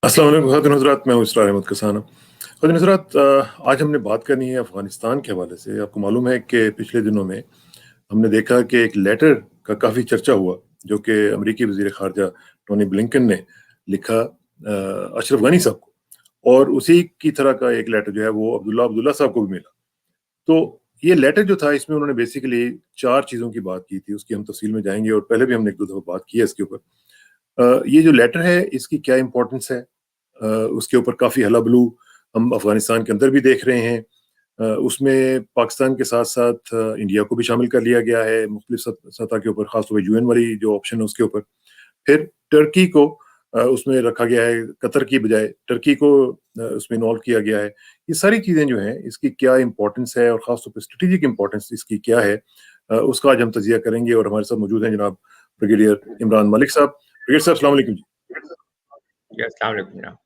अस्सलाम वालेकुम ख़वातीन हज़रात, मैं हूँ इसरार अहमद कसाना। ख़वातीन हज़रात, आज हमने बात करनी है अफ़गानिस्तान के हवाले से। आपको मालूम है कि पिछले दिनों में हमने देखा कि एक लेटर का काफ़ी चर्चा हुआ, जो कि अमरीकी वज़ीर ख़ारजा टोनी ब्लिंकन ने लिखा अशरफ गनी साहब को, और उसी की तरह का एक लेटर जो है वो अब्दुल्ला अब्दुल्ला साहब को भी मिला। तो ये लेटर जो था, इसमें उन्होंने बेसिकली 4 चीज़ों की बात की थी, उसकी हम तफ़सील में जाएँगे और पहले भी हमने 1-2 दफ़ा बात की है इसके ऊपर। ये जो लेटर है, इसकी क्या इम्पोर्टेंस है, उसके ऊपर काफ़ी हल्ला-बल्लू हम अफ़गानिस्तान के अंदर भी देख रहे हैं। उसमें पाकिस्तान के साथ-साथ इंडिया को भी शामिल कर लिया गया है मुख्तलिफ सतह के ऊपर, ख़ास तौर पे यूएन वाली जो ऑप्शन है उसके ऊपर। फिर टर्की को उसमें रखा गया है, कतर की बजाय टर्की को उसमें इन्वॉल्व किया गया है। ये सारी चीज़ें जो हैं, इसकी क्या इम्पोर्टेंस है और ख़ास तौर पे स्ट्रैटेजिक इम्पोर्टेंस इसकी क्या है, उसका आज हम तज़िया करेंगे। और हमारे साथ मौजूद हैं जनाब ब्रिगेडियर इमरान मलिक साहब। ब्रिगेडियर साहब, अस्सलाम वालेकुम जी। अस्सलाम वालेकुम जनाब।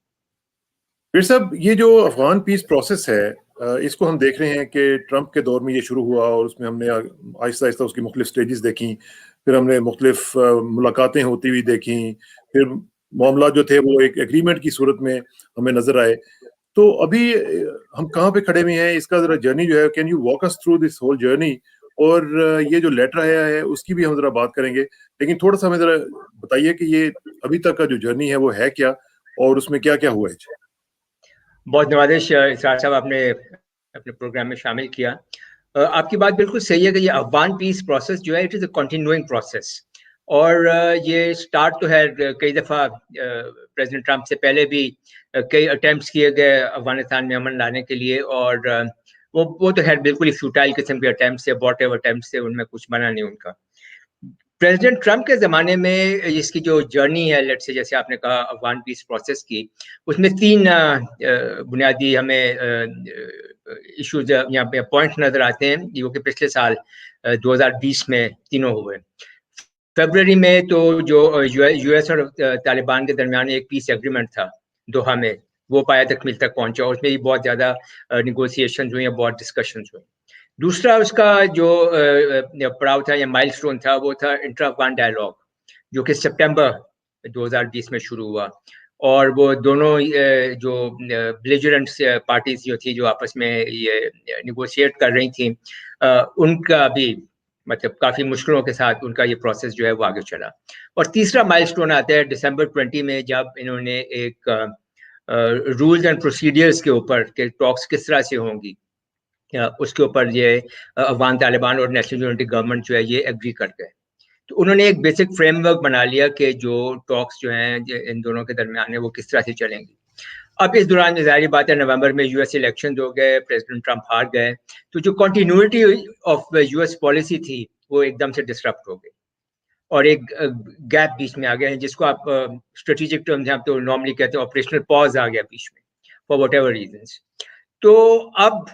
फिर साहब, ये जो अफगान पीस प्रोसेस है, इसको हम देख रहे हैं कि ट्रंप के दौर में ये शुरू हुआ और उसमें हमने आहिस्ता आहिस्ता उसकी मुख्तलिफ स्टेजेस देखी। फिर हमने मुख्तलिफ मुलाकातें होती हुई देखी। फिर मामला जो थे वो एक एग्रीमेंट की सूरत में हमें नजर आए। तो अभी हम कहाँ पे खड़े हुए हैं, इसका जरा जर्नी जो है, can you walk us through this whole journey? और ये जो लेटर आया है उसकी भी हम जरा बात करेंगे, लेकिन थोड़ा सा हमें जरा बताइए कि ये अभी तक का जो जर्नी है वो है क्या, और उसमें क्या क्या हुआ है जी? बहुत नवाजिश इसरार साहब, आपने अपने प्रोग्राम में शामिल किया। आपकी बात बिल्कुल सही है कि ये अफगान पीस प्रोसेस जो है, it is a continuing process. और ये स्टार्ट तो है, कई दफ़ा प्रेसिडेंट ट्रंप से पहले भी कई अटेम्प्ट्स किए गए अफगानिस्तान में अमन लाने के लिए, और वो तो खैर बिल्कुल ही फ्यूटाइल किस्म के अटेम्प्ट्स थे, अबॉर्टिव अटेम्प्ट्स थे, उनमें कुछ बना नहीं उनका। प्रेसिडेंट ट्रंप के ज़माने में इसकी जो जर्नी है, लेट्स से जैसे आपने कहा अफगान पीस प्रोसेस की, उसमें 3 बुनियादी हमें इश्यूज यहाँ पे पॉइंट नज़र आते हैं, जो कि पिछले साल 2020 में तीनों हुए। फरवरी में तो जो यूएस और तालिबान के दरमियान एक पीस एग्रीमेंट था दोहा में, वो पाया तकमील तक पहुंचा, और उसमें भी बहुत ज़्यादा निगोसिएशन हुई, बहुत डिस्कशन हुई। दूसरा उसका जो पड़ाव था या माइलस्टोन था, वो था इंट्रा अफगान डायलॉग, जो कि सितंबर 2020 में शुरू हुआ। और वो दोनों जो बेलिजरेंट पार्टीज जो थी, जो आपस में ये निगोशिएट कर रही थी, उनका भी मतलब काफ़ी मुश्किलों के साथ उनका ये प्रोसेस जो है वो आगे चला। और तीसरा माइलस्टोन आता है दिसंबर 20 में, जब इन्होंने एक रूल्स एंड प्रोसीडियर्स के ऊपर के टॉक्स किस तरह से होंगी, उसके ऊपर ये अफगान तालिबान और नेशनल यूनिटी गवर्नमेंट जो है ये एग्री कर गए। तो उन्होंने एक बेसिक फ्रेमवर्क बना लिया कि जो टॉक्स जो हैं इन दोनों के दरमियान है वो किस तरह से चलेंगी। अब इस दौरान में ज़ाहिर बात है, नवंबर में यूएस इलेक्शन हो गए, प्रेसिडेंट ट्रंप हार गए, तो जो कंटिन्यूटी ऑफ यूएस पॉलिसी थी वो एकदम से डिसरप्ट हो गई, और एक गैप बीच में आ गया है, जिसको आप स्ट्रेटेजिक टर्म में आप तो नॉर्मली कहते हैं ऑपरेशनल पॉज आ गया बीच में, फॉर वट एवर रीजंस। तो अब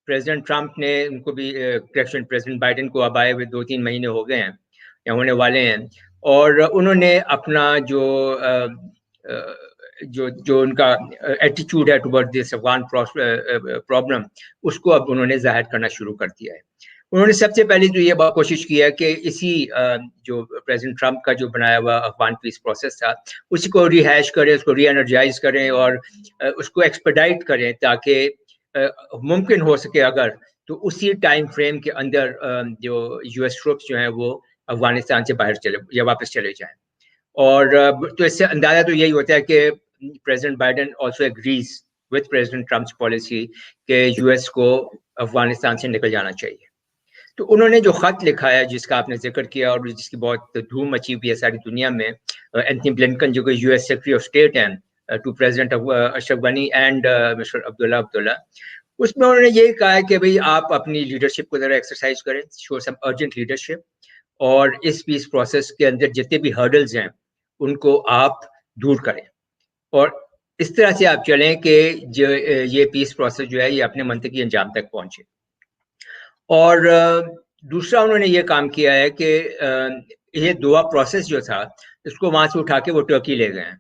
प्रेसिडेंट ट्रंप ने उनको भी करेक्शन, प्रेसिडेंट बाइडेन को अब आए हुए 2-3 महीने हो गए हैं या होने वाले हैं, और उन्होंने अपना जो जो उनका एटीट्यूड है टुवर्ड दिस अफगान प्रॉब्लम, उसको अब उन्होंने जाहिर करना शुरू कर दिया है। उन्होंने सबसे पहले तो ये कोशिश की है कि इसी जो प्रेसिडेंट ट्रंप का जो बनाया हुआ अफगान पीस प्रोसेस था, उसी को रिहैश करें, उसको री एनर्जाइज करें और उसको एक्सपेडाइट करें, ताकि मुमकिन हो सके अगर, तो उसी टाइम फ्रेम के अंदर जो यूएस ट्रूप्स जो हैं वो अफगानिस्तान से बाहर चले या वापस चले जाएं। और तो इससे अंदाजा तो यही होता है कि president Biden also agrees with president Trump's policy कि यूएस को अफगानिस्तान से निकल जाना चाहिए। तो उन्होंने जो खत लिखा है, जिसका आपने जिक्र किया और जिसकी बहुत धूम मची हुई है सारी दुनिया में, एंथनी ब्लिंकन जो कि यूएस सेक्रेटरी ऑफ स्टेट हैं to president Ashraf Ghani and mister Abdullah Abdullah, उसमें उन्होंने ये कहा है कि भाई आप अपनी लीडरशिप को ज़रा एक्सरसाइज करें, शो सम अर्जेंट लीडरशिप, और इस पीस प्रोसेस के अंदर जितने भी हर्डल्स हैं उनको आप दूर करें, और इस तरह से आप चलें कि जो ये पीस प्रोसेस जो है ये अपने मंतकी अंजाम तक पहुंचे। और दूसरा उन्होंने ये काम किया है कि ये दोहा प्रोसेस जो था, इसको वहाँ से उठा के वो टर्की ले गए हैं,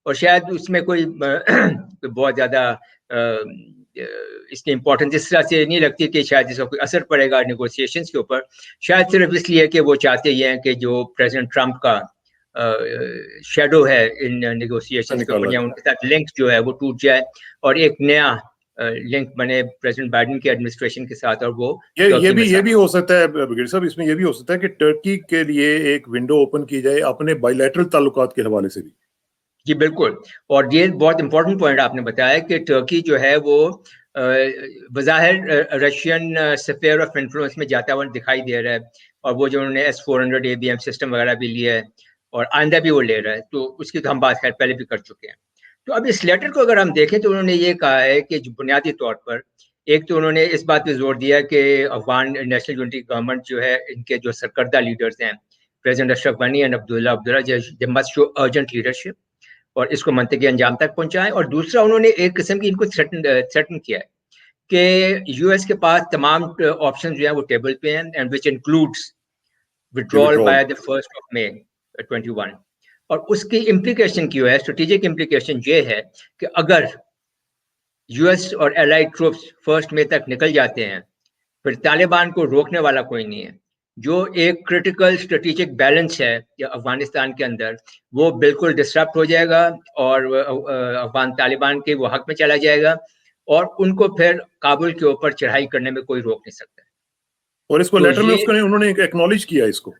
और शायद उसमें कोई बहुत ज़्यादा इसकी इम्पोर्टेंस इस तरह से नहीं लगती कि शायद इसका कोई असर पड़ेगा नेगोशिएशंस के ऊपर। शायद सिर्फ इसलिए कि वो चाहते ये हैं कि जो प्रेसिडेंट ट्रंप का शेडो है इन नेगोशिएशंस के ऊपर, या उनके साथ लिंक जो है वो टूट जाए और एक नया लिंक बने प्रेसिडेंट बाइडेन की एडमिनिस्ट्रेशन के साथ, और वो ये भी हो सकता है ब्रिगेडियर साहब, इसमें ये भी हो सकता है कि टर्की के लिए एक विंडो ओपन की जाए अपने बायलैटरल ताल्लुकात के हवाले से भी। जी बिल्कुल, और ये बहुत इंपॉर्टेंट पॉइंट आपने बताया कि टर्की जो है वो बज़ाहिर रशियन स्फीयर ऑफ इन्फ्लुएंस में जाता हुआ दिखाई दे रहा है, और वो जो उन्होंने S-400 ABM सिस्टम वगैरह भी लिया है और आइंदा भी वो ले रहा है, तो उसकी तो हम बात खैर पहले भी कर चुके हैं। तो अब इस लेटर को अगर हम देखें तो उन्होंने ये कहा है कि बुनियादी तौर पर एक तो उन्होंने इस बात पे जोर दिया कि अफगान नेशनल यूनिटी गवर्नमेंट जो है, इनके जो सरकर्दा लीडर्स हैं president Ashraf Ghani and Abdullah they must show urgent leadership और इसको मंतकी अंजाम तक पहुंचाएं। और दूसरा उन्होंने एक किस्म की इनको थ्रेटन किया है कि यूएस के पास तमाम ऑप्शन जो है वो टेबल पे हैं, and which includes withdrawal bye the 1 मई 21। और उसकी इम्प्लीकेशन क्यों है, स्ट्रेटेजिक इम्प्लीकेशन ये है कि अगर यूएस और एलाइड ट्रूप्स 1 मई तक निकल जाते हैं, फिर तालिबान को रोकने वाला कोई नहीं है। जो एक क्रिटिकल स्ट्रेटेजिक बैलेंस है अफगानिस्तान के अंदर, वो बिल्कुल डिस्टर्ब हो जाएगा और अफगान तालिबान के वो हक में चला जाएगा, और उनको फिर काबुल के ऊपर चढ़ाई करने में कोई रोक नहीं सकता। और इसको लेटर में उन्होंने एक्नॉलेज किया इसको,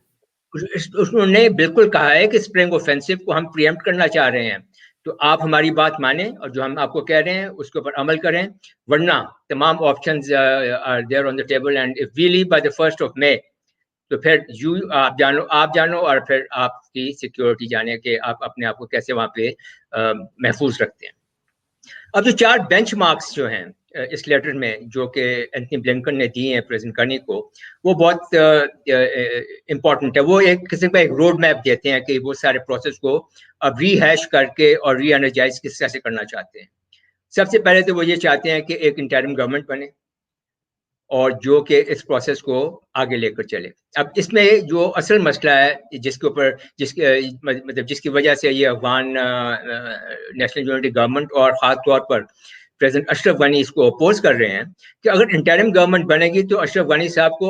उन्होंने बिल्कुल कहा है कि स्प्रिंग ऑफेंसिव को हम प्रीएम्प्ट करना चाह रहे हैं, तो आप हमारी बात माने और जो हम आपको कह रहे हैं उसके ऊपर अमल करें, वरना तमाम options are there on the table, and if we leave by the 1 May तो फिर आप जानो और फिर आपकी सिक्योरिटी जाने के आप अपने आप को कैसे वहां पे महफूज रखते हैं। अब जो 4 बेंचमार्क्स जो हैं इस लेटर में जो कि एंथनी ब्लिंकन ने दिए हैं प्रेसिडेंट करनी को, वो बहुत इम्पोर्टेंट है। वो एक किस्म का एक रोड मैप देते हैं कि वो सारे प्रोसेस को अब रीहैश करके और री एनर्जाइज किस तरह से करना चाहते हैं। सबसे पहले तो वो ये चाहते हैं कि एक इंटरिम गवर्नमेंट बने और जो कि इस प्रोसेस को आगे लेकर चले। अब इसमें जो असल मसला है जिसके ऊपर जिसकी वजह से ये अफगान नेशनल यूनिटी गवर्नमेंट और ख़ास तौर पर प्रेसिडेंट अशरफ गनी इसको अपोज कर रहे हैं कि अगर इंटरिम गवर्नमेंट बनेगी तो अशरफ गनी साहब को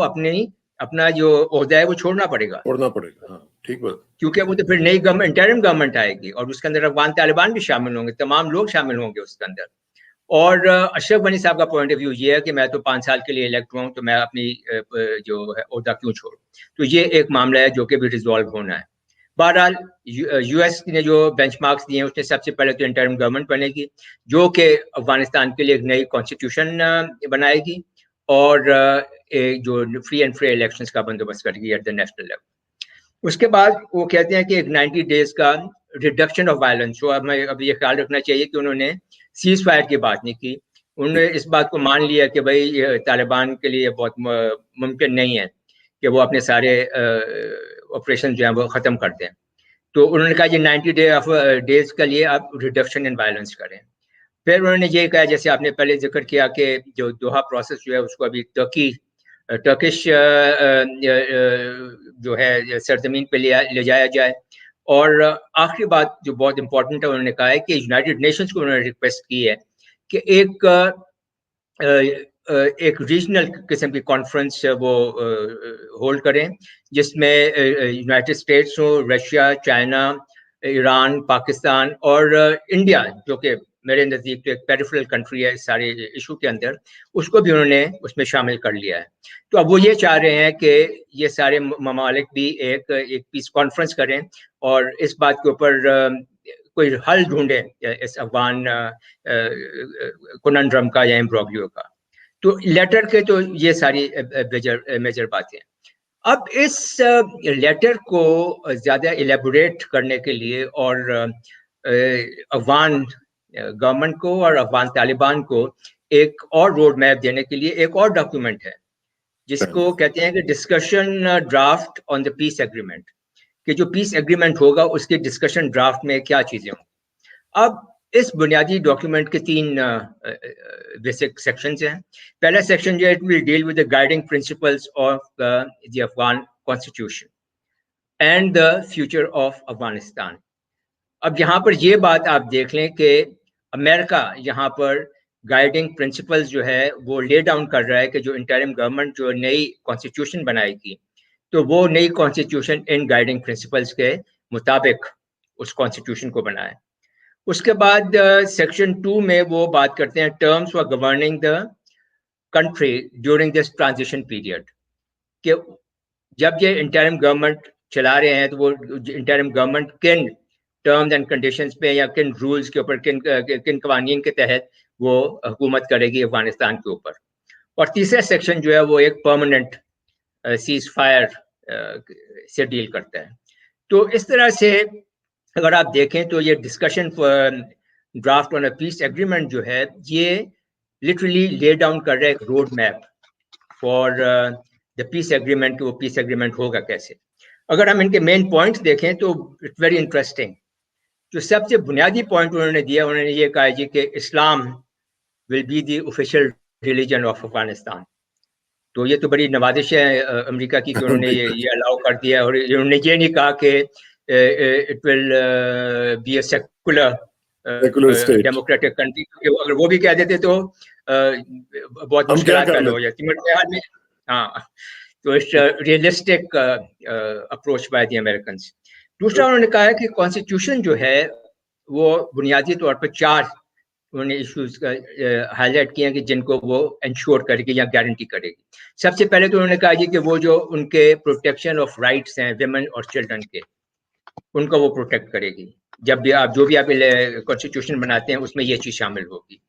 अपना जो ओहदा है वो छोड़ना पड़ेगा। हाँ, ठीक बात। क्योंकि वो तो फिर नई इंटरिम गवर्नमेंट आएगी और उसके अंदर अफगान तालिबान भी शामिल होंगे, तमाम लोग शामिल होंगे उसके अंदर। और अशरफ गनी साहब का पॉइंट ऑफ व्यू ये है कि मैं तो 5 साल के लिए इलेक्ट हुआ हूँ, तो मैं अपनी जो है ओहदा क्यों छोड़ूं। तो ये एक मामला है जो कि भी रिजॉल्व होना है। बहरहाल यूएस ने जो बेंचमार्क्स दिए हैं उसने सबसे पहले तो इंटरिम गवर्नमेंट बनेगी जो कि अफगानिस्तान के लिए एक नई कॉन्स्टिट्यूशन बनाएगी और एक जो फ्री एंड फेयर इलेक्शंस का बंदोबस्त करेगी एट द नेशनल लेवल। उसके बाद वो कहते हैं कि एक 90 डेज का रिडक्शन ऑफ वायलेंस। तो अब ये ख्याल रखना चाहिए कि उन्होंने सीज फायर की बात नहीं की, उन्होंने इस बात को मान लिया कि भाई तालिबान के लिए बहुत मुमकिन नहीं है कि वो अपने सारे ऑपरेशन जो है वो ख़त्म कर दें। तो उन्होंने कहा ये 90 डेज के लिए आप रिडक्शन इन वायलेंस करें। फिर उन्होंने ये कहा, जैसे आपने पहले जिक्र किया कि जो दोहा प्रोसेस जो है उसको अभी टर्किश जो है सरजमीन पे ले जाया जाए। और आखिरी बात जो बहुत इंपॉर्टेंट है, उन्होंने कहा है कि यूनाइटेड नेशंस को उन्होंने रिक्वेस्ट की है कि एक रीजनल किस्म की कॉन्फ्रेंस वो होल्ड करें जिसमें यूनाइटेड स्टेट्स हो, रशिया, चाइना, ईरान, पाकिस्तान और इंडिया जो कि मेरे नज़दीक तो एक पेरिफेरल कंट्री है इस सारे इशू के अंदर, उसको भी उन्होंने उसमें शामिल कर लिया है। तो अब वो ये चाह रहे हैं कि ये सारे ममालिक भी एक पीस कॉन्फ्रेंस करें और इस बात के ऊपर कोई हल ढूंढे इस अफगान कॉनंड्रम का या इम्ब्रोग्लियो का। तो लेटर के तो ये सारी मेजर बातें। अब इस लेटर को ज़्यादा एलेबोरेट करने के लिए और अफगान गवर्नमेंट को और अफगान तालिबान को एक और रोड मैप देने के लिए एक और डॉक्यूमेंट है जिसको कहते हैं कि discussion draft on the piece agreement, कि जो पीस एग्रीमेंट होगा उसके डिस्कशन ड्राफ्ट में क्या चीजें हों। अब इस बुनियादी डॉक्यूमेंट के 3 बेसिक सेक्शंस हैं। पहला सेक्शन जो है, it will deal with the guiding principles of the Afghan constitution and the future of Afghanistan. अब यहाँ पर ये बात आप देख लें कि अमेरिका यहाँ पर गाइडिंग प्रिंसिपल्स जो है वो ले डाउन कर रहा है कि जो इंटरिम गवर्नमेंट जो नई कॉन्स्टिट्यूशन बनाएगी तो वो नई कॉन्स्टिट्यूशन इन गाइडिंग प्रिंसिपल्स के मुताबिक उस कॉन्स्टिट्यूशन को बनाए। उसके बाद सेक्शन 2 में वो बात करते हैं terms for governing the country during this transition period, कि जब ये इंटरिम गवर्नमेंट चला रहे हैं तो वो इंटरिम गवर्नमेंट किन टर्म्स एंड कंडीशंस पे या किन रूल्स के ऊपर, किन कवानीन के तहत वो हुकूमत करेगी अफगानिस्तान के ऊपर। और तीसरा सेक्शन जो है वो एक परमानेंट सीज फायर से डील करता है। तो इस तरह से अगर आप देखें तो ये discussion draft on a piece agreement जो है ये लिटरली ले डाउन कर रहा है एक road map for the piece agreement, वो पीस एग्रीमेंट होगा कैसे। अगर हम इनके मेन पॉइंट्स देखें तो इट्स वेरी इंटरेस्टिंग। जो सबसे बुनियादी पॉइंट उन्होंने दिया, उन्होंने ये कहा जी कि Islam will be the official religion of Afghanistan. तो ये तो बड़ी नवाजिश है अमेरिका की कि उन्होंने ये अलाउ कर दिया, और उन्होंने ये नहीं कहा कि it will be a secular democratic country, क्योंकि अगर वो भी कह देते तो बहुत मुश्किलात पैदा हो जाती है। हाँ, तो it's realistic approach by the American. दूसरा उन्होंने कहा है कि कॉन्स्टिट्यूशन जो है वो बुनियादी तौर पर 4 उन्होंने इश्यूज हाईलाइट किए हैं कि जिनको वो इंश्योर करेगी या गारंटी करेगी। सबसे पहले तो उन्होंने कहा जी कि वो जो उनके प्रोटेक्शन ऑफ राइट्स हैं विमेन और चिल्ड्रन के, उनको वो प्रोटेक्ट करेगी। जब भी आप जो भी आप कॉन्स्टिट्यूशन बनाते हैं उसमें ये चीज शामिल होगी।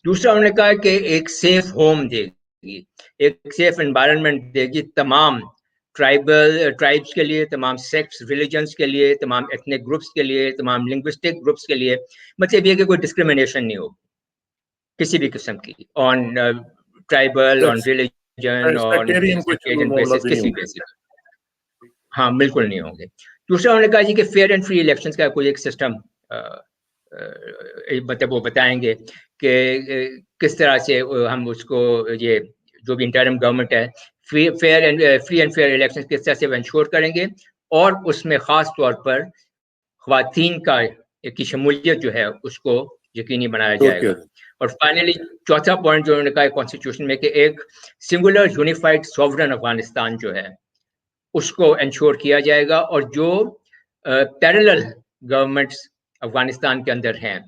दूसरा उन्होंने कहा कि एक सेफ होम देगी, एक सेफ एनवायरनमेंट देगी तमाम ट्राइब्स के लिए, तमाम सेक्ट्स रिलीजन्स के लिए, तमाम एथनिक ग्रुप्स के लिए, तमाम लिंग्विस्टिक ग्रुप्स के लिए। मतलब ये कि कोई डिस्क्रिमिनेशन नहीं होगी किसी भी किस्म की on tribal, on religion, on sectarian basis, किसी बेसिस। हाँ, बिल्कुल नहीं होंगे। दूसरा उन्होंने कहा जी कि फेयर एंड फ्री इलेक्शंस का कोई एक सिस्टम मतलब वो बताएंगे कि किस तरह से हम उसको, ये जो भी इंटरिम गवर्नमेंट है, फ्री एंड फेयर इलेक्शंस किस तरह से इंश्योर करेंगे, और उसमें खास तौर पर ख्वातीन की शमूलियत जो है उसको यकीनी बनाया जाएगा। और फाइनली चौथा पॉइंट जो उन्होंने कहा कॉन्स्टिट्यूशन में कि एक सिंगुलर यूनिफाइड सॉवरन अफगानिस्तान जो है उसको इंश्योर किया जाएगा, और जो पैरेलल गवर्नमेंट्स अफगानिस्तान के अंदर हैं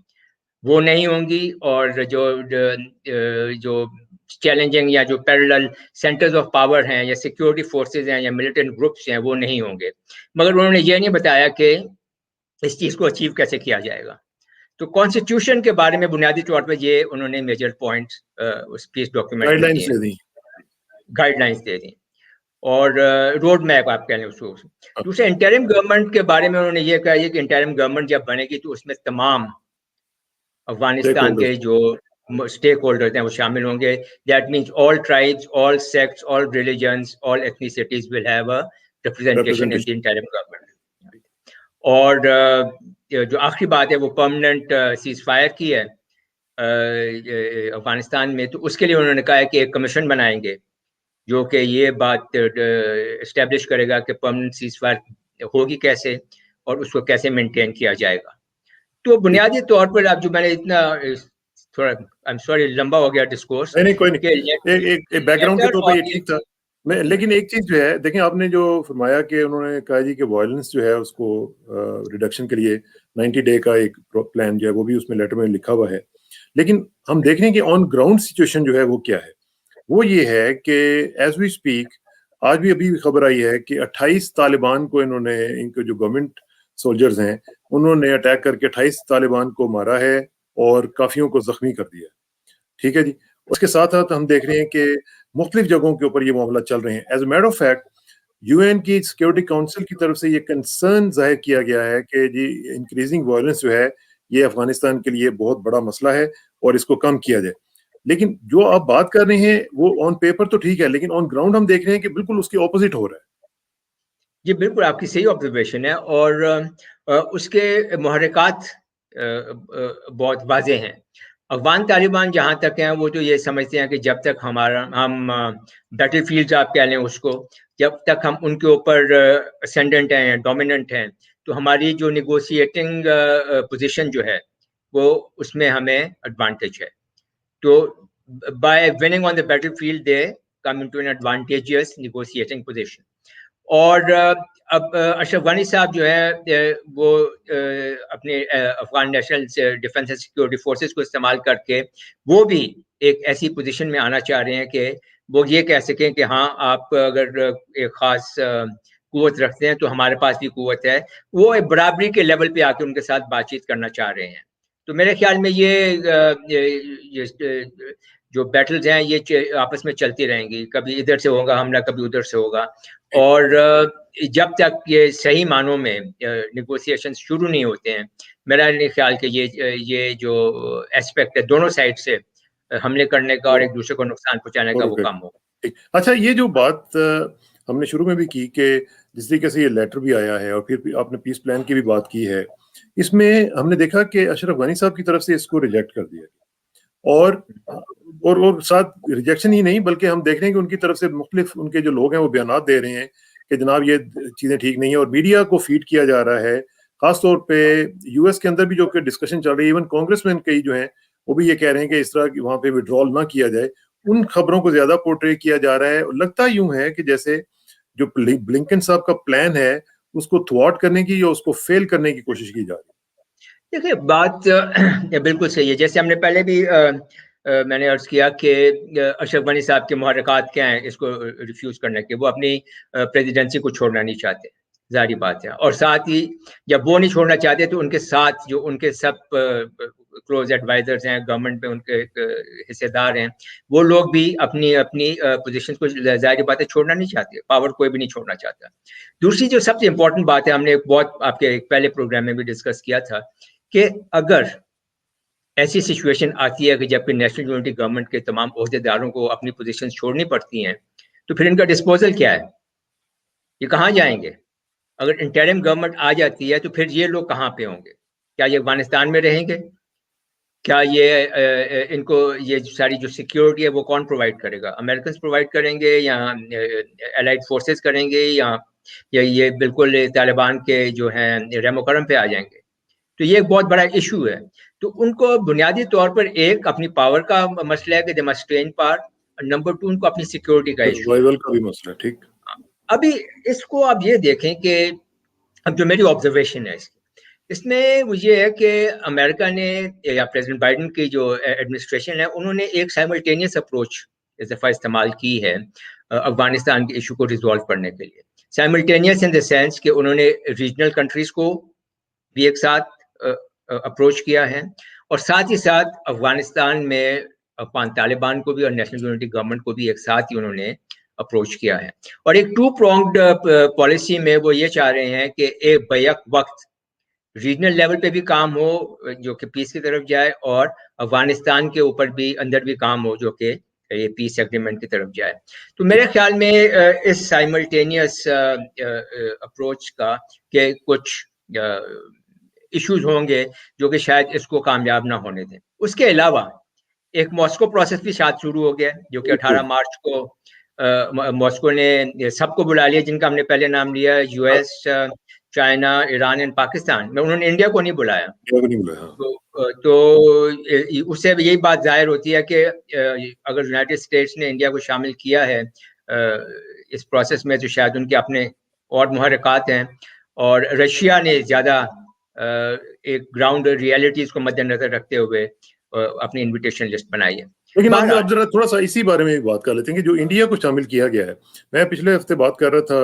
वो नहीं होंगी, और जो चैलेंजिंग या जो पैरेलल सेंटर्स ऑफ पावर हैं या सिक्योरिटी फोर्सेस हैं या मिलिटेंट ग्रुप्स हैं वो नहीं होंगे। मगर उन्होंने ये नहीं बताया कि इस चीज को अचीव कैसे किया जाएगा। तो कॉन्स्टिट्यूशन के बारे में बुनियादी तौर पर ये उन्होंने मेजर पॉइंट्स उस पीस डॉक्यूमेंट में दिए, गाइडलाइंस दे दी, और रोड मैप आप कह लें उसको। दूसरे इंटरिम गवर्नमेंट के बारे में उन्होंने ये कहा कि इंटरिम गवर्नमेंट जब बनेगी तो उसमें तमाम अफगानिस्तान के जो स्टेक होल्डर्स हैं वो शामिल होंगे। That means all tribes, all sects, all religions, all ethnicities will have a representation in the interim government. और जो आखिरी बात है वो परमानेंट सीज फायर की है अफगानिस्तान में। तो उसके लिए उन्होंने कहा है कि एक कमीशन बनाएंगे जो कि ये बात इस्टेब्लिश करेगा कि परमानेंट सीज फायर होगी कैसे और उसको कैसे मेंटेन किया जाएगा। तो बुनियादी तौर पर आप जो मैंने इतना थोड़ा आई एम सॉरी लंबा हो गया डिस्कोर्स। नहीं कोई नहीं, एक बैकग्राउंड के तौर पर ये ठीक था। मैं लेकिन एक चीज जो है देखें, आपने जो फरमाया कि उन्होंने कहा जी कि वायलेंस जो है उसको रिडक्शन के लिए 90 डे का एक प्लान जो है वो भी उसमें लेटर में लिखा हुआ है। लेकिन हम देख रहे हैं कि ऑन ग्राउंड सिचुएशन जो है वो क्या है। वो ये है कि एज वी स्पीक आज भी अभी खबर आई है कि 28 तालिबान को इन्होंने, इनके जो गवर्नमेंट सोल्जर्स हैं उन्होंने अटैक करके 28 तालिबान को मारा है और काफियों को जख्मी कर दिया। ठीक है जी। उसके साथ साथ हम देख रहे हैं कि मुख्तलिफ जगहों के ऊपर ये मामला चल रहे हैं। As a matter of fact UN की सिक्योरिटी काउंसिल की तरफ से ये कंसर्न जाहिर किया गया है कि जी इंक्रीजिंग वायलेंस जो है ये अफगानिस्तान के लिए बहुत बड़ा मसला है और इसको कम किया जाए। लेकिन जो आप बात कर रहे हैं वो ऑन पेपर तो ठीक है, लेकिन ऑन ग्राउंड हम देख रहे हैं कि बिल्कुल उसके ऑपोजिट हो रहा है। जी बिल्कुल आपकी सही ऑब्जर्वेशन है, और उसके मुहर्रिकात बहुत वाज़ेह हैं। अफगान तालिबान जहाँ तक हैं वो तो ये समझते हैं कि जब तक हम बैटल फील्ड आप कह लें उसको, जब तक हम उनके ऊपर असेंडेंट हैं, डोमिनेंट हैं, तो हमारी जो निगोशिएटिंग पोजीशन जो है वो उसमें हमें एडवांटेज है। तो by winning on the battle field they come into an advantageous negotiating position. اور اب اشرف غنی صاحب جو ہے وہ اپنے Afghan national defence and security forces کو استعمال کر کے وہ بھی ایک ایسی پوزیشن میں آنا چاہ رہے ہیں کہ وہ یہ کہہ سکیں کہ ہاں آپ اگر ایک خاص قوت رکھتے ہیں تو ہمارے پاس بھی قوت ہے. وہ ایک برابری کے لیول پہ آ کے ان کے ساتھ بات چیت کرنا چاہ رہے ہیں. تو میرے خیال میں یہ جو بیٹلز ہیں یہ آپس میں چلتی رہیں گی, کبھی ادھر سے ہوگا حملہ, کبھی ادھر سے ہوگا. اور جب تک یہ صحیح معنوں میں نیگوسیشن شروع نہیں ہوتے ہیں, میرا نہیں خیال کہ یہ جو ایسپیکٹ ہے دونوں سائڈ سے حملے کرنے کا اور ایک دوسرے کو نقصان پہنچانے کا وہ کام ہوگا. اچھا, یہ جو بات ہم نے شروع میں بھی کی کہ جس طریقے سے یہ لیٹر بھی آیا ہے اور پھر آپ نے پیس پلان کی بھی بات کی ہے, اس میں ہم نے دیکھا کہ اشرف غنی صاحب کی طرف سے اس کو ریجیکٹ کر دیا اور ساتھ ریجیکشن ہی نہیں بلکہ ہم دیکھ رہے ہیں کہ ان کی طرف سے مختلف ان کے جو لوگ ہیں وہ بیانات دے رہے ہیں کہ جناب یہ چیزیں ٹھیک نہیں ہیں, اور میڈیا کو فیڈ کیا جا رہا ہے. خاص طور پہ یو ایس کے اندر بھی جو کہ ڈسکشن چل رہی ہے, ایون کانگریس مین کئی جو ہیں وہ بھی یہ کہہ رہے ہیں کہ اس طرح وہاں پہ وڈرال نہ کیا جائے. ان خبروں کو زیادہ پورٹری کیا جا رہا ہے. لگتا یوں ہے کہ جیسے جو بلنکن صاحب کا پلان ہے اس کو تھوارٹ کرنے کی یا اس کو فیل کرنے کی کوشش کی جا رہی ہے. دیکھیے بات بالکل صحیح ہے. جیسے ہم نے پہلے بھی میں نے عرض کیا کہ اشرف غنی صاحب کے محرکات کیا ہیں اس کو ریفیوز کرنے کے. وہ اپنی پریزیڈنسی کو چھوڑنا نہیں چاہتے, ظاہری بات ہے. اور ساتھ ہی جب وہ نہیں چھوڑنا چاہتے تو ان کے ساتھ جو ان کے سب کلوز ایڈوائزرز ہیں گورنمنٹ میں, ان کے حصے دار ہیں, وہ لوگ بھی اپنی پوزیشن کو ظاہری بات ہے چھوڑنا نہیں چاہتے. پاور کوئی بھی نہیں چھوڑنا چاہتا. دوسری جو سب سے امپورٹنٹ بات ہے, ہم نے بہت آپ کے پہلے پروگرام میں بھی ڈسکس کیا تھا کہ اگر ایسی سچویشن آتی ہے کہ جب کہ نیشنل یونٹی گورنمنٹ کے تمام عہدے داروں کو اپنی پوزیشن چھوڑنی پڑتی ہیں تو پھر ان کا ڈسپوزل کیا ہے, یہ کہاں جائیں گے؟ اگر انٹرم گورنمنٹ آ جاتی ہے تو پھر یہ لوگ کہاں پہ ہوں گے؟ کیا یہ افغانستان میں رہیں گے؟ کیا یہ ان کو یہ ساری جو سیکیورٹی ہے وہ کون پرووائڈ کرے گا؟ امریکنز پرووائڈ کریں گے یا الائڈ فورسز کریں گے یا یہ بالکل طالبان کے جو ہیں رحم و کرم پہ آ جائیں گے؟ تو یہ ایک بہت بڑا ایشو ہے. تو ان کو بنیادی طور پر ایک اپنی پاور کا مسئلہ ہے کہ they must strain power, number 2 ان کو اپنی سیکیورٹی کا ایشو ہے. کا بھی مسئلہ. ٹھیک, ابھی اس کو آپ یہ دیکھیں کہ اب جو میری آبزرویشن ہے اس میں وہ یہ ہے کہ امریکہ نے یا پریزیڈنٹ بائیڈن کی جو ایڈمنسٹریشن ہے انہوں نے ایک سائملٹینیس اپروچ اس دفعہ استعمال کی ہے افغانستان کے ایشو کو ریزالو کرنے کے لیے. سائملٹینیس ان دا سینس کہ انہوں نے ریجنل کنٹریز کو بھی ایک ساتھ اپروچ کیا ہے اور ساتھ ہی ساتھ افغانستان میں افغان طالبان کو بھی اور نیشنل یونٹی گورنمنٹ کو بھی ایک ساتھ ہی انہوں نے اپروچ کیا ہے. اور ایک 2 pronged پالیسی میں وہ یہ چاہ رہے ہیں کہ ایک بیک وقت ریجنل لیول پہ بھی کام ہو جو کہ پیس کی طرف جائے, اور افغانستان کے اوپر بھی اندر بھی کام ہو جو کہ یہ پیس ایگریمنٹ کی طرف جائے. تو میرے خیال میں اس سائملٹینیس اپروچ کا کہ کچھ ایشوز ہوں گے جو کہ شاید اس کو کامیاب نہ ہونے دیں. اس کے علاوہ ایک ماسکو پروسیس بھی شاید شروع ہو گیا جو کہ 18 مارچ کو ماسکو نے سب کو بلا لیا جن کا ہم نے پہلے نام لیا, U S, China, Iran and Pakistan میں. انہوں نے انڈیا کو نہیں بلایا. تو اس سے یہی بات ظاہر ہوتی ہے کہ اگر یونائٹیڈ اسٹیٹس نے انڈیا کو شامل کیا ہے اس پروسیس میں تو شاید ان کے اپنے اور محرکات ہیں, اور رشیا نے زیادہ ایک گراؤنڈ ریئلٹیز کو مد نظر رکھتے ہوئے اپنی انویٹیشن لسٹ بنائی ہے. لیکن اب ذرا تھوڑا سا اسی بارے میں بات کر لیتے ہیں کہ جو انڈیا کو شامل کیا گیا ہے. میں پچھلے ہفتے بات کر رہا تھا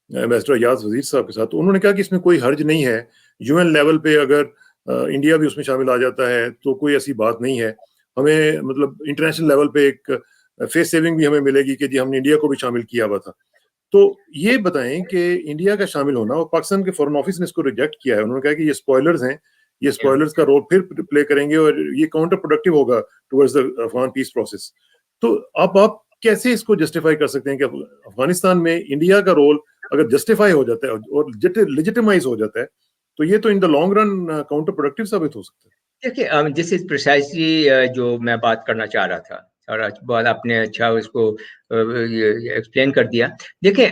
ایمبیسڈر ایاز وزیر صاحب کے ساتھ, تو انہوں نے کہا کہ اس میں کوئی حرج نہیں ہے, یو این لیول پہ اگر انڈیا بھی اس میں شامل آ جاتا ہے تو کوئی ایسی بات نہیں ہے. ہمیں مطلب انٹرنیشنل لیول پہ ایک فیس سیونگ بھی ہمیں ملے گی کہ جی ہم نے انڈیا کو بھی شامل کیا ہوا تھا. تو یہ بتائیں کہ انڈیا کا شامل ہونا, اور پاکستان کے فارن آفس نے اس کو ریجیکٹ کیا ہے. انہوں نے کہا کہ یہ اسپوائلرز ہیں, یہ اسپوائلرز کا رول پھر پلے کریں گے اور یہ کاؤنٹر پروڈکٹیو ہوگا towards the Afghan peace process. تو آپ کیسے اس کو جسٹیفائی کر سکتے ہیں کہ افغانستان میں انڈیا کا رول اگر جسٹیفائی ہو جاتا ہے اور لیجیٹمائز ہو جاتا ہے تو یہ تو in the long run counterproductive ثابت ہو سکتا ہے. دیکھیے دس از پریسائزلی جو میں بات کرنا چاہ رہا تھا, اور بہت آپ نے اچھا اس کو ایکسپلین کر دیا. دیکھیں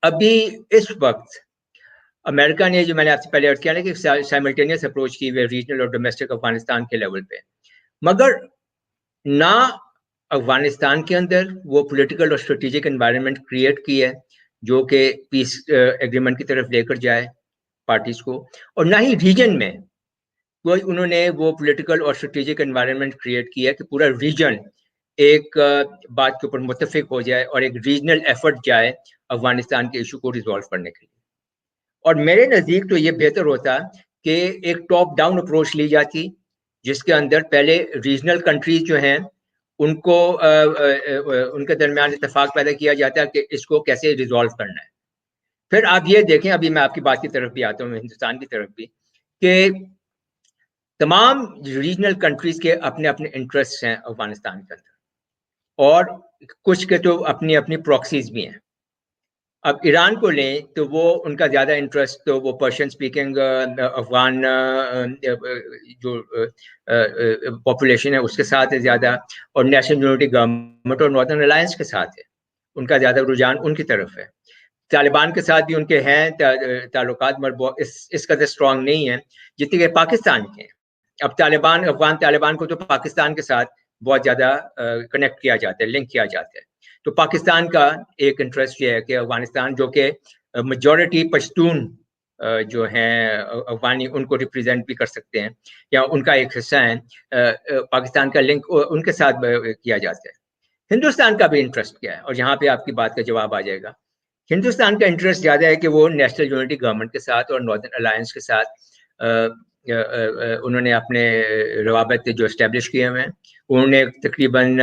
ابھی اس وقت امریکہ نے جو میں نے آپ سے پہلے عرض کیا نا کہ سائملٹینیس اپروچ کی ہوئی ریجنل اور ڈومیسٹک افغانستان کے لیول پہ, مگر نہ افغانستان کے اندر وہ پولیٹیکل اور اسٹریٹجک انوائرمنٹ کریٹ کی ہے, جو کہ پیس ایگریمنٹ کی طرف لے کر جائے پارٹیز کو, اور نہ ہی ریجن میں کوئی انہوں نے وہ پولیٹیکل اور اسٹریٹجک انوائرمنٹ کریٹ کیا کہ پورا ریجن ایک بات کے اوپر متفق ہو جائے اور ایک ریجنل ایفرٹ جائے افغانستان کے ایشو کو ریزالو کرنے کے لیے. اور میرے نزدیک تو یہ بہتر ہوتا کہ ایک ٹاپ ڈاؤن اپروچ لی جاتی, جس کے اندر پہلے ریجنل کنٹریز جو ہیں ان کو ان کے درمیان اتفاق پیدا کیا جاتا ہے کہ اس کو کیسے ریزالو کرنا ہے. پھر آپ یہ دیکھیں, ابھی میں آپ کی بات کی طرف بھی آتا ہوں, ہندوستان کی طرف بھی, کہ تمام ریجنل کنٹریز کے اپنے اپنے انٹرسٹ ہیں افغانستان کے اندر, اور کچھ کے تو اپنی اپنی پراکسیز بھی ہیں. اب ایران کو لیں تو وہ ان کا زیادہ انٹرسٹ تو وہ پرشین سپیکنگ افغان جو پاپولیشن ہے اس کے ساتھ ہے زیادہ, اور نیشنل یونٹی گورنمنٹ اور ناردرن الائنس کے ساتھ ہے, ان کا زیادہ رجحان ان کی طرف ہے. طالبان کے ساتھ بھی ان کے ہیں تعلقات, مگر اس قدر اسٹرانگ نہیں ہیں جتنے کہ پاکستان کے ہیں. اب طالبان, افغان طالبان کو تو پاکستان کے ساتھ بہت زیادہ کنیکٹ کیا جاتا ہے, لنک کیا جاتا ہے. تو پاکستان کا ایک انٹرسٹ یہ ہے کہ افغانستان, جو کہ میجورٹی پشتون جو ہیں افغانی, ان کو ریپرزینٹ بھی کر سکتے ہیں یا ان کا ایک حصہ ہیں, پاکستان کا لنک ان کے ساتھ کیا جاتا ہے. ہندوستان کا بھی انٹرسٹ کیا ہے, اور یہاں پہ آپ کی بات کا جواب آ جائے گا. ہندوستان کا انٹرسٹ زیادہ ہے کہ وہ نیشنل یونٹی گورنمنٹ کے ساتھ اور ناردرن الائنس کے ساتھ انہوں نے اپنے روابط جو اسٹیبلش کیے ہوئے ہیں. انہوں نے تقریباً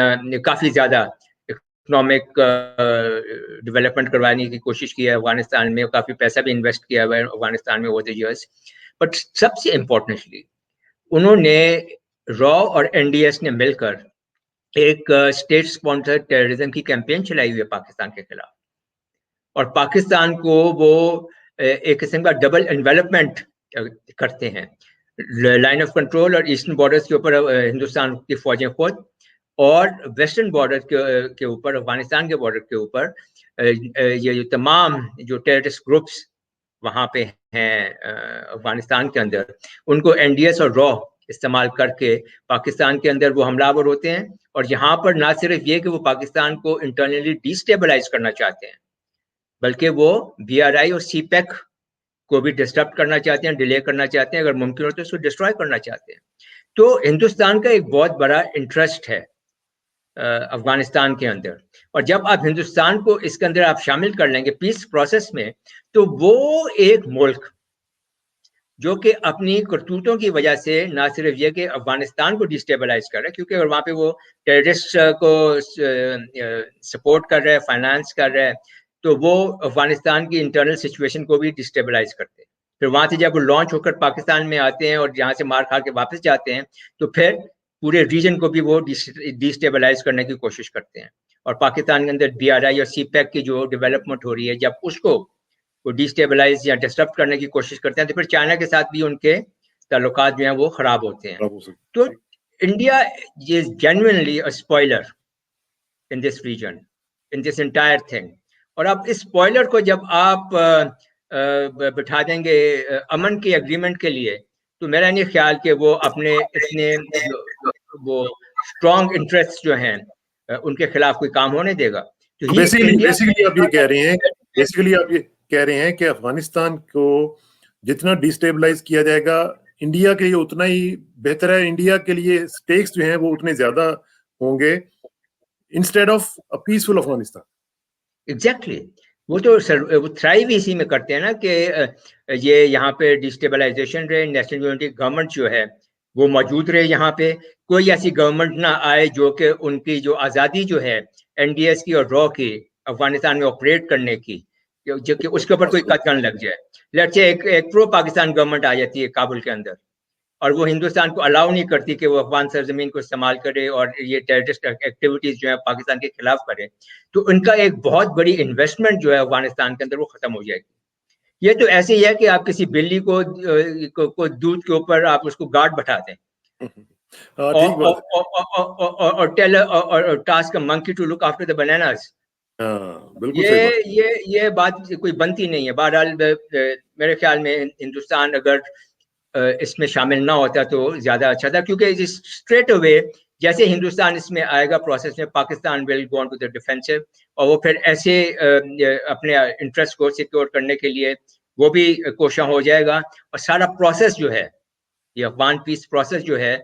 کافی زیادہ اکنامک ڈیولپمنٹ کروانے کی کوشش کی ہے افغانستان میں, کافی پیسہ بھی انویسٹ کیا ہوا ہے افغانستان میں اوور دی ایئرس. بٹ سب سے امپورٹنٹلی انہوں نے را اور این ڈی ایس نے مل کر ایک اسٹیٹ اسپانسر ٹیررزم کی کیمپین چلائی ہوئی ہے پاکستان کے خلاف, اور پاکستان کو وہ ایک قسم کا ڈبل انویلپمنٹ کرتے ہیں. لائن آف کنٹرول اور ایسٹرن بارڈرز کے اوپر ہندوستان کی فوجیں خود, اور ویسٹرن بارڈر کے اوپر افغانستان کے بارڈر کے اوپر یہ تمام جو ٹیررسٹ گروپس وہاں پہ ہیں افغانستان کے اندر, ان کو این ڈی ایس اور را استعمال کر کے پاکستان کے اندر وہ حملہ آور ہوتے ہیں. اور یہاں پر نہ صرف یہ کہ وہ پاکستان کو انٹرنلی ڈیسٹیبلائز کرنا چاہتے ہیں, بلکہ وہ بی آر آئی اور سی پیک کو بھی ڈسٹرب کرنا چاہتے ہیں, ڈیلے کرنا چاہتے ہیں, اگر ممکن ہو تو اس کو ڈسٹروائے کرنا چاہتے ہیں. تو ہندوستان کا ایک بہت بڑا انٹرسٹ ہے افغانستان کے اندر, اور جب آپ ہندوستان کو اس کے اندر آپ شامل کر لیں گے پیس پروسیس میں, تو وہ ایک ملک جو کہ اپنی کرتوتوں کی وجہ سے نہ صرف یہ کہ افغانستان کو ڈیسٹیبلائز کر رہا ہے, کیونکہ اگر وہاں پہ وہ ٹیررسٹ کو سپورٹ کر رہا ہے, فائنانس کر رہا ہے, تو وہ افغانستان کی انٹرنل سچویشن کو بھی ڈیسٹیبلائز کرتے ہیں. پھر وہاں سے جب وہ لانچ ہو کر پاکستان میں آتے ہیں اور جہاں سے مار کھا کے واپس جاتے ہیں, تو پھر پورے ریجن کو بھی وہ ڈیسٹیبلائز کرنے کی کوشش کرتے ہیں. اور پاکستان کے اندر بی آر آئی اور سی پیک کی جو ڈیولپمنٹ ہو رہی ہے, جب اس کو وہ ڈیسٹیبلائز یا ڈسٹرب کرنے کی کوشش کرتے ہیں, تو پھر چائنا کے ساتھ بھی ان کے تعلقات جو ہیں وہ خراب ہوتے ہیں. تو India is genuinely a spoiler in this region, in this entire thing. اور اب اس اسپوائلر کو جب آپ بٹھا دیں گے امن کے اگریمنٹ کے لیے, تو میرا نہیں خیال کہ وہ اپنے اتنے وہ اسٹرانگ انٹرسٹ جو ہیں ان کے خلاف کوئی کام ہونے دے گا. تو بیسیکلی آپ یہ کہہ رہے ہیں کہ افغانستان کو جتنا ڈیسٹیبلائز کیا جائے گا انڈیا کے لیے اتنا ہی بہتر ہے, انڈیا کے لیے سٹیکس جو ہیں وہ اتنے زیادہ ہوں گے instead of peaceful Afghanistan. Exactly, وہ تو وہ تھرائیو اسی میں کرتے ہیں نا کہ یہ یہاں پہ ڈیسٹیبلائزیشن رہے, نیشنل یونٹی گورنمنٹ جو ہے وہ موجود رہے, یہاں پہ کوئی ایسی گورنمنٹ نہ آئے جو کہ ان کی جو آزادی جو ہے این ڈی ایس کی اور را کی افغانستان میں آپریٹ کرنے کی, جو کہ اس کے اوپر کوئی قدغن لگ جائے. لیٹس سے ایک پرو پاکستان گورنمنٹ آ جاتی ہے کابل کے اندر, اور وہ ہندوستان کو الاؤ نہیں کرتی کہ وہ افغان سرزمین کو استعمال کرے اور یہ ٹیررسٹ ایکٹیویٹیز جو ہے پاکستان کے خلاف کرے, تو ان کا ایک بہت بڑی انویسٹمنٹ جو ہے افغانستان کے اندر وہ ختم ہو جائے گی. یہ تو ایسے ہی ہے کہ آپ کسی بلی کو دودھ کے اوپر آپ اس کو گارڈ بٹھا دیں اور task monkey to look after the bananas. یہ بات کوئی بنتی نہیں ہے. بہرحال میرے خیال میں ہندوستان اگر اس میں شامل نہ ہوتا تو زیادہ اچھا تھا, کیونکہ اسٹریٹ اوے جیسے ہندوستان اس میں آئے گا پروسیس میں, پاکستان ول گو آن ٹو دی ڈیفینسو, اور وہ پھر ایسے اپنے انٹرسٹ کو سیکیور کرنے کے لیے وہ بھی کوشاں ہو جائے گا. اور سارا پروسیس جو ہے یہ افغان پیس پروسیس جو ہے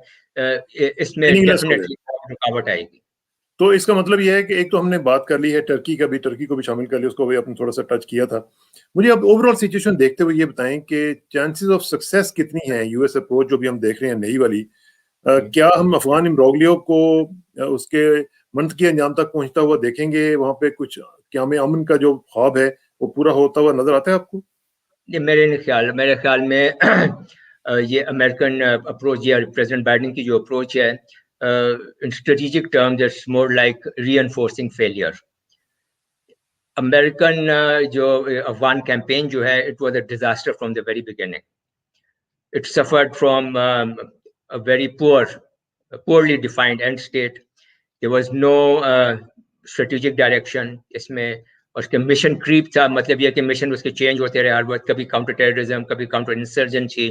اس میں ڈیفینیٹلی رکاوٹ آئے گی. تو اس کا مطلب یہ ہے کہ ایک تو ہم نے بات کر لی ہے ٹرکی کو بھی شامل کر لیا, اس کو بھی آپ نے تھوڑا سا ٹچ کیا تھا. مجھے اب اوور آل سچویشن دیکھتے ہوئے یہ بتائیں کہ چانسز آف سکسیس کتنی ہیں یو ایس اپروچ جو بھی ہم دیکھ رہے ہیں نئی والی, کیا ہم افغان امبروگلیو کو اس کے منطقی انجام تک پہنچتا ہوا دیکھیں گے؟ وہاں پہ کچھ قیام امن کا جو خواب ہے وہ پورا ہوتا ہوا نظر آتا ہے آپ کو؟ میرے خیال میں یہ امریکن اپروچ یا پریزیڈنٹ بائیڈن کی جو اپروچ ہے in strategic terms it's more like reinforcing failure. American جو افغان کیمپین جو ہے it was a disaster from the very beginning. It suffered from a very poorly defined end state. There was no strategic direction. اس میں اس کے mission crepe تھا, مطلب یہ کہ mission اس کے چینج ہوتے رہے ہر وقت, کبھی کاؤنٹر ٹیررزم, کبھی کاؤنٹر انسرجنسی,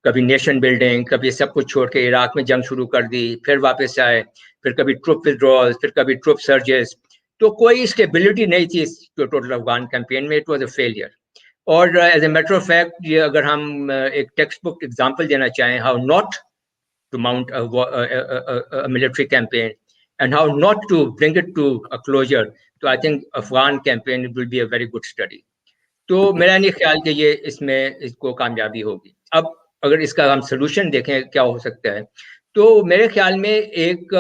کبھی نیشن بلڈنگ, کبھی سب کچھ چھوڑ کے عراق میں جنگ شروع کر دی, پھر واپس آئے, پھر کبھی ٹروپ ودرول, پھر کبھی ٹروپ سرجز. تو کوئی اسٹیبلٹی نہیں تھی اس ٹوٹل افغان کیمپین میں. It was a failure. اور as a matter of fact یہ اگر ہم ایک ٹیکسٹ بک ایگزامپل دینا چاہیں how not to mount military campaign and how not to bring it to a closure, تو I think Afghan campaign will be a very good study. تو میرا نہیں خیال کہ یہ اس کو کامیابی ہوگی. اب اگر اس کا ہم سلوشن دیکھیں کیا ہو سکتا ہے, تو میرے خیال میں ایک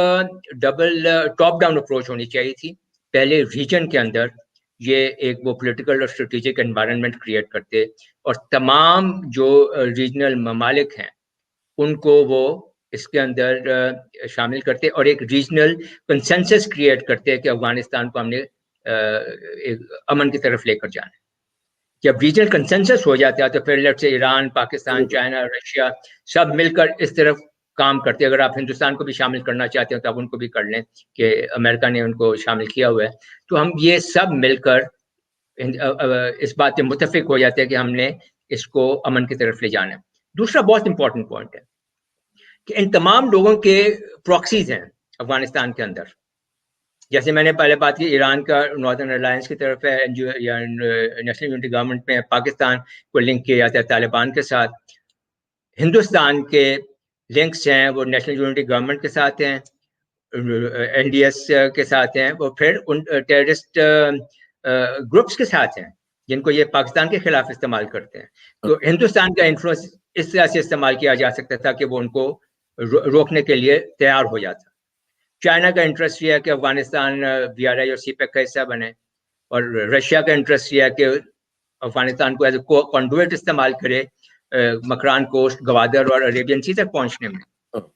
ڈبل ٹاپ ڈاؤن اپروچ ہونی چاہیے تھی. پہلے ریجن کے اندر یہ ایک وہ پولیٹیکل اور اسٹریٹجک انوائرمنٹ کریٹ کرتے اور تمام جو ریجنل ممالک ہیں ان کو وہ اس کے اندر شامل کرتے اور ایک ریجنل کنسنسس کریٹ کرتے کہ افغانستان کو ہم نے امن کی طرف لے کر جانا ہے. جب ریجنل کنسنسس ہو جاتا ہے تو پھر لیٹ سے ایران, پاکستان, چائنا, رشیا سب مل کر اس طرف کام کرتے. اگر آپ ہندوستان کو بھی شامل کرنا چاہتے ہیں تو آپ ان کو بھی کر لیں کہ امریکہ نے ان کو شامل کیا ہوا ہے. تو ہم یہ سب مل کر اس بات پہ متفق ہو جاتے ہیں کہ ہم نے اس کو امن کی طرف لے جانا ہے. دوسرا بہت امپورٹنٹ پوائنٹ ہے کہ ان تمام لوگوں کے پراکسیز ہیں افغانستان کے اندر. جیسے میں نے پہلے بات کی ایران کا ناردرن الائنس کی طرف ہے یا نیشنل یونٹی گورنمنٹ میں, پاکستان کو لنک کیا جاتا ہے طالبان کے ساتھ. ہندوستان کے لنکس ہیں وہ نیشنل یونٹی گورنمنٹ کے ساتھ ہیں, این ڈی ایس کے ساتھ ہیں, وہ پھر ان ٹیررسٹ گروپس کے ساتھ ہیں جن کو یہ پاکستان کے خلاف استعمال کرتے ہیں. تو ہندوستان کا انفلوئنس اس طرح سے استعمال کیا جا سکتا تھا کہ وہ ان کو روکنے کے لیے تیار ہو جاتا. چائنا کا انٹرسٹ یہ ہے کہ افغانستان بی آر آئی اور سی پیک کا حصہ بنے, اور رشیا کا انٹرسٹ یہ ہے کہ افغانستان کو ایز اے کنڈویٹ استعمال کرے مکران کوسٹ, گوادر اور عریبین سی تک پہنچنے میں.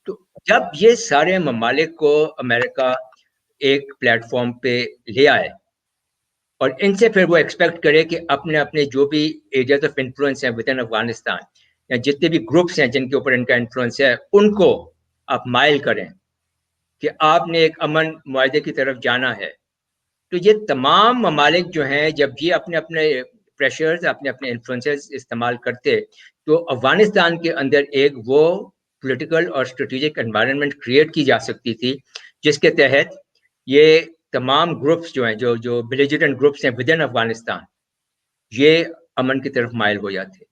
تو جب یہ سارے ممالک کو امریکہ ایک پلیٹ فارم پہ لے آئے اور ان سے پھر وہ ایکسپیکٹ کرے کہ اپنے اپنے جو بھی ایریاز آف انفلوئنس ہیں ود ان افغانستان یا جتنے بھی گروپس ہیں جن کے اوپر ان کا انفلوئنس ہے ان کو آپ مائل کریں کہ آپ نے ایک امن معاہدے کی طرف جانا ہے. تو یہ تمام ممالک جو ہیں جب یہ اپنے اپنے پریشرز, اپنے اپنے انفلوئنسز استعمال کرتے تو افغانستان کے اندر ایک وہ پولیٹیکل اور اسٹریٹجک انوائرمنٹ کریٹ کی جا سکتی تھی جس کے تحت یہ تمام گروپس جو ہیں جو بیلیجرنٹ گروپس ہیں ود ان افغانستان یہ امن کی طرف مائل ہو جاتے.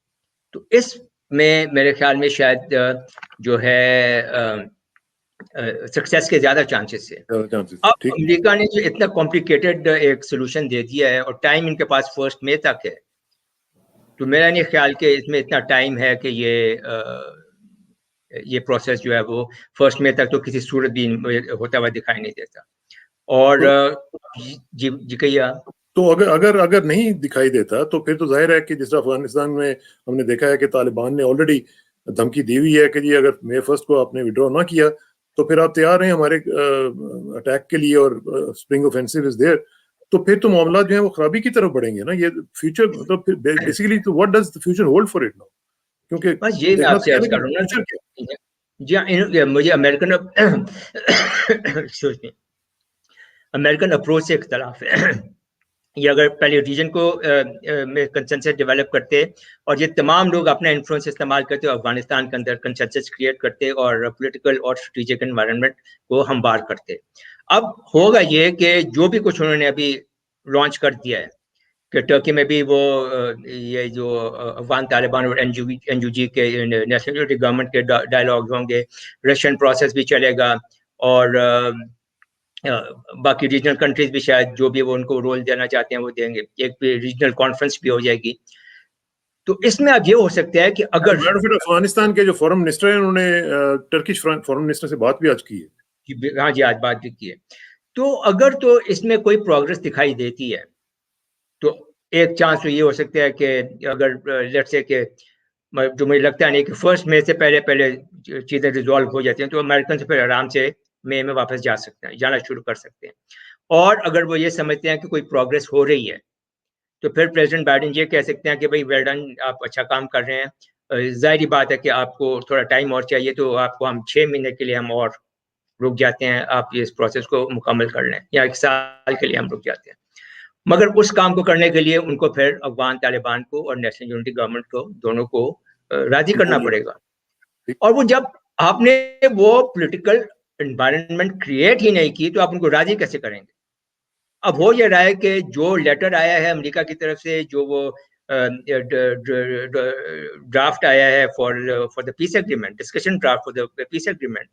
تو اس میں میرے خیال میں شاید جو ہے سکسیس کے زیادہ چانسز ہے. اب امریکہ نے جو اتنا کمپلیکیٹڈ ایک سولوشن دے دیا ہے اور ٹائم ان کے پاس 1 مئی تک ہے, تو میرا نہیں خیال کہ اس میں اتنا ٹائم ہے کہ یہ پروسیس جو ہے وہ 1 مئی تک تو کسی صورت بھی ہوتا ہوا دکھائی نہیں دیتا. اور جی کہیے. تو اگر نہیں دکھائی دیتا تو پھر تو ظاہر ہے کہ جس طرح افغانستان میں ہم نے دیکھا ہے کہ طالبان نے آلریڈی دھمکی دی ہوئی ہے کہ جی اگر مئی 1 کو آپ نے وڈرا نہ کیا تو پھر آپ تیار ہیں ہمارے اٹیک کے لیے اور اسپرنگ آفینسو از دیئر. تو پھر تو معاملات جو ہیں وہ خرابی کی طرف بڑھیں گے نا. یہ فیوچر مطلب بیسیکلی تو what does the future hold for it now, کیونکہ بس یہ میں آپ سے عرض کر رہا ہوں نا. جی مجھے امریکن اپروچ سے اختلاف ہے. یہ اگر پہلے ریجن کو میں کنسنسس ڈیولپ کرتے اور یہ تمام لوگ اپنا انفلوئنس استعمال کرتے اور افغانستان کے اندر کنسنسس کریٹ کرتے اور پولیٹیکل اور اسٹریٹجک انوائرمنٹ کو ہموار کرتے. اب ہوگا یہ کہ جو بھی کچھ انہوں نے ابھی लॉन्च कर दिया है कि टर्की में भी वो ये जो अफगान तालिबान और एनयूजी के नेशनल यूनिटी गवर्नमेंट के डायलॉग होंगे, रशियन प्रोसेस भी चलेगा और बाकी रीजनल कंट्रीज भी शायद जो भी वो उनको रोल देना चाहते हैं वो देंगे, एक रीजनल कॉन्फ्रेंस भी हो जाएगी। तो इसमें अब ये हो सकता है कि अगर अफगानिस्तान के जो फॉरेन मिनिस्टर हैं उन्होंने टर्किश फॉरेन मिनिस्टर से बात भी आज की है। हाँ जी, आज बात भी की है। तो अगर तो इसमें कोई प्रोग्रेस दिखाई देती है तो एक चांस तो ये हो सकता है कि अगर लेट्स से कि जो मुझे लगता है नहीं कि 1 मई से पहले चीज़ें रिजॉल्व हो जाती हैं तो अमेरिकन से फिर आराम से मई में वापस जा सकते हैं, जाना शुरू कर सकते हैं। और अगर वो ये समझते हैं कि कोई प्रोग्रेस हो रही है तो फिर प्रेसिडेंट बाइडेन ये कह सकते हैं कि भाई वेल डन, आप अच्छा काम कर रहे हैं, जाहिर बात है कि आपको थोड़ा टाइम और चाहिए तो आपको हम 6 महीने के लिए हम और रुक जाते हैं, आप इस प्रोसेस को मुकम्मल कर लें, या 1 साल के लिए हम रुक जाते हैं। मगर उस काम को करने के लिए उनको फिर अफगान तालिबान को और नेशनल यूनिटी गवर्नमेंट को दोनों को राजी करना पड़ेगा। और वो जब आपने वो पॉलिटिकल एनवायरनमेंट क्रिएट ही नहीं की तो आप उनको राजी कैसे करेंगे? अब हो ये रहा है कि जो लेटर आया है अमेरिका की तरफ से, जो वो ड्राफ्ट आया है for the piece agreement, discussion draft for the piece agreement,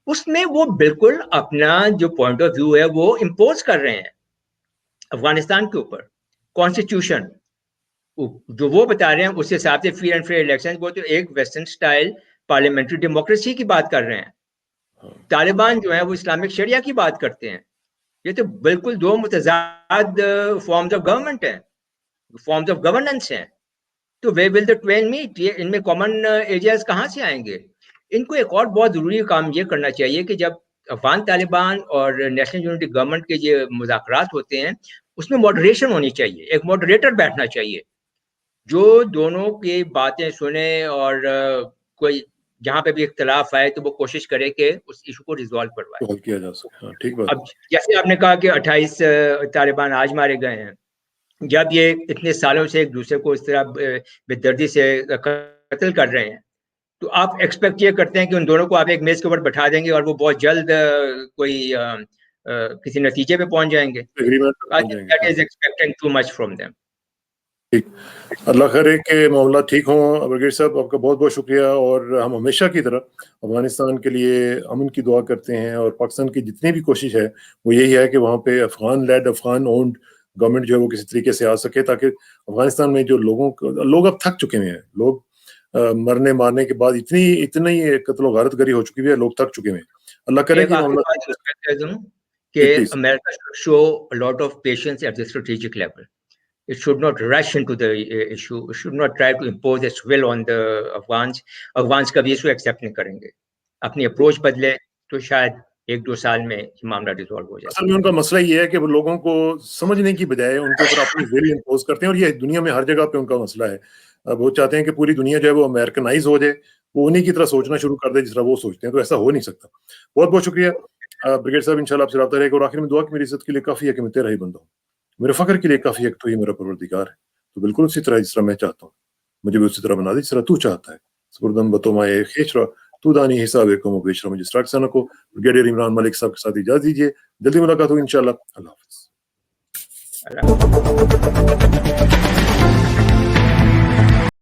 उसमें वो बिल्कुल अपना जो पॉइंट ऑफ व्यू है वो इम्पोज कर रहे हैं अफगानिस्तान के ऊपर। कॉन्स्टिट्यूशन जो वो बता रहे हैं उस हिसाब से फ्री एंड फेयर इलेक्शन, वो तो एक वेस्टर्न स्टाइल पार्लियामेंट्री डेमोक्रेसी की बात कर रहे हैं। तालिबान जो है वो इस्लामिक शरिया की बात करते हैं। ये तो बिल्कुल दो मुतजाद फॉर्म्स ऑफ गवर्नमेंट हैं, फॉर्म्स ऑफ गवर्नेंस हैं। तो वे विल द ट्वेन मीट, ये इनमें कॉमन एरियाज कहाँ से आएंगे? इनको एक और बहुत जरूरी काम ये करना चाहिए कि जब अफगान तालिबान और नेशनल यूनिटी गवर्नमेंट के ये मुज़ाकरात होते हैं उसमें मॉडरेशन होनी चाहिए, एक मॉडरेटर बैठना चाहिए जो दोनों की बातें सुने और कोई जहाँ पे भी इख्तलाफ आए तो वो कोशिश करे कि उस इशू को रिजॉल्व करवाए, किया जा सके। हाँ, ठीक बात। अब जैसे आपने कहा कि 28 तालिबान आज मारे गए हैं, जब ये इतने सालों से एक दूसरे को इस तरह बेदर्दी से कत्ल कर रहे हैं तो आप एक्सपेक्ट ये करते हैं कि उन दोनों को आप एक मेज के ऊपर बैठा देंगे और वो बहुत जल्द कोई किसी नतीजे पे पहुंच जाएंगे। I think that is expecting too much from them. ठीक, अल्लाह करे कि मामला ठीक हो। ब्रिगेड साहब आपका बहुत बहुत शुक्रिया, और हम हमेशा की तरह अफगानिस्तान के लिए अमन की दुआ करते हैं, और पाकिस्तान की जितनी भी कोशिश है वो यही है कि वहाँ पे Afghan led, Afghan owned government जो है वो किसी तरीके से आ सके, ताकि अफगानिस्तान में जो लोग अब थक चुके हैं, लोग मरने मारने के बाद इतनी कत्ल गारतगरी हो चुकी है, लोग थक चुके हैं। अल्लाह करे कि America should show a lot of patience at the strategic level. It should not rush into the issue. It should not try to impose its will on the Afghans. Afghans कभी इसको एक्सेप्ट नहीं करेंगे। अपनी approach बदले तो शायद 1-2 साल में मामला रिजॉल्व हो जाए। असल में उनका मसला ये है कि वो लोगों को समझने की बजाय उनके ऊपर अपनी विल इम्पोज करते हैं, और ये दुनिया में हर जगह पे उनका मसला है। वो चाहते हैं कि पूरी दुनिया जो है वो अमेरिकनाइज हो जाए, वो उन्हीं की तरह सोचना शुरू कर दे जिस तरह वो सोचते हैं, तो ऐसा हो नहीं सकता। बहुत बहुत शुक्रिया ब्रिगेड साहब, इंशाल्लाह आपसे रब्ता रहेगा। और आखिर में दुआ कि मेरी इज्जत के लिए काफी है कि मैं तेरा ही बंदा हूँ, मेरे फख्र के लिए काफी है कि तू ही मेरा परवरदिगार है। तो बिल्कुल उसी तरह जिस तरह मैं चाहता हूँ मुझे भी उसी तरह बना दे जिस तरह तू चाहता है। सुपुर्दम बतोमाए खेचरा तू दानी हिसाब को बेचरा मुझे स्टार्ट को। ब्रिगेडियर इमरान मलिक साहब के साथ इजाजत दीजिए, जल्दी मुलाकात होगी इंशाल्लाह। अल्लाह हाफिज़।